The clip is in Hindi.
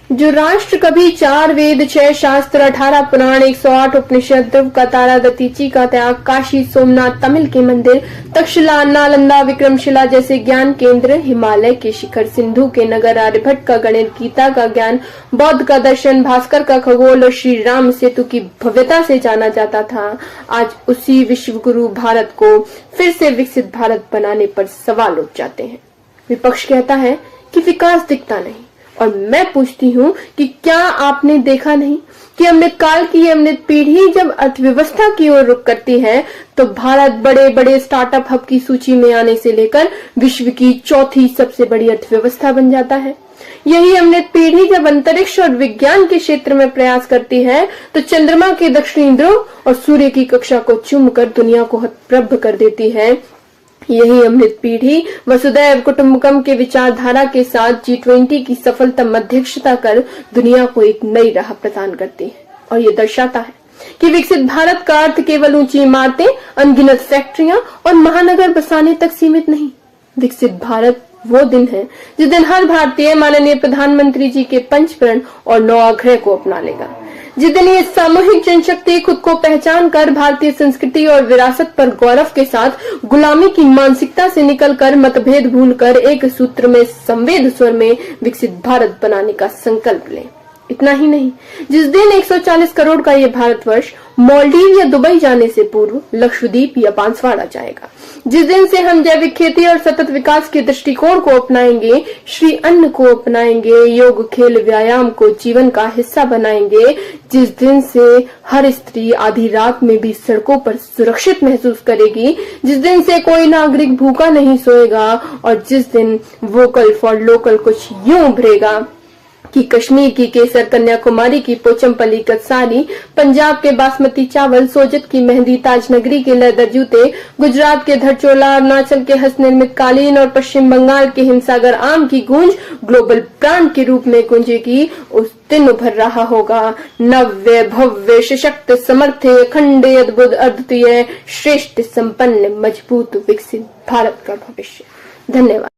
जो राष्ट्र कभी 4 वेद 6 शास्त्र 18 पुराण 108 उपनिषद ध्रुव का तारा दतीची का त्याग काशी सोमनाथ तमिल के मंदिर तक्षशिला नालंदा विक्रमशिला जैसे ज्ञान केंद्र हिमालय के शिखर सिंधु के नगर आर्यभट्ट का गणित गीता का ज्ञान बौद्ध का दर्शन भास्कर का खगोल और श्री राम सेतु की भव्यता से जाना जाता था, आज उसी विश्व गुरु भारत को फिर से विकसित भारत बनाने पर सवाल उठ जाते हैं। विपक्ष कहता है कि विकास दिखता नहीं और मैं पूछती हूँ कि क्या आपने देखा नहीं कि अमृत काल की अमृत पीढ़ी जब अर्थव्यवस्था की ओर रुख करती है तो भारत बड़े बड़े स्टार्टअप हब की सूची में आने से लेकर विश्व की चौथी सबसे बड़ी अर्थव्यवस्था बन जाता है। यही अमृत पीढ़ी जब अंतरिक्ष और विज्ञान के क्षेत्र में प्रयास करती है तो चंद्रमा के दक्षिणी ध्रुव और सूर्य की कक्षा को चूमकर दुनिया को हतप्रभ कर देती है। यही अमृत पीढ़ी वसुदैव कुटुंबकम के विचारधारा के साथ G20 की सफलतम अध्यक्षता कर दुनिया को एक नई राह प्रदान करती है और ये दर्शाता है कि विकसित भारत का अर्थ केवल ऊंची इमारतें, अनगिनत फैक्ट्रियां और महानगर बसाने तक सीमित नहीं। विकसित भारत वो दिन है जिस दिन हर भारतीय माननीय प्रधानमंत्री जी के पंचप्रण और 9 आग्रह को अपना लेगा, जिस दिन ये सामूहिक जनशक्ति खुद को पहचान कर भारतीय संस्कृति और विरासत पर गौरव के साथ गुलामी की मानसिकता से निकलकर मतभेद भूलकर एक सूत्र में संवेद स्वर में विकसित भारत बनाने का संकल्प लें। इतना ही नहीं, जिस दिन 140 करोड़ का ये भारतवर्ष मालदीव या दुबई जाने से पूर्व लक्षद्वीप या बांसवाड़ा जाएगा, जिस दिन से हम जैविक खेती और सतत विकास के दृष्टिकोण को अपनाएंगे, श्री अन्न को अपनाएंगे, योग खेल व्यायाम को जीवन का हिस्सा बनाएंगे, जिस दिन से हर स्त्री आधी रात में भी सड़कों पर सुरक्षित महसूस करेगी, जिस दिन से कोई नागरिक भूखा नहीं सोएगा और जिस दिन वोकल फॉर लोकल कुछ यूं उभरेगा कि कश्मीर की केसर, कन्याकुमारी की पोचमपल्ली कसारी, पंजाब के बासमती चावल, सोजत की मेहंदी, ताजनगरी के लेदर जूते, गुजरात के धरचोला, अरुणाचल के हस्त निर्मित कालीन और पश्चिम बंगाल के हिमसागर आम की गूंज ग्लोबल ब्रांड के रूप में गूंजेगी। उस दिन उभर रहा होगा नव्य भव्य सशक्त समर्थ अखंड अद्भुत अद्वितीय श्रेष्ठ संपन्न मजबूत विकसित भारत का भविष्य। धन्यवाद।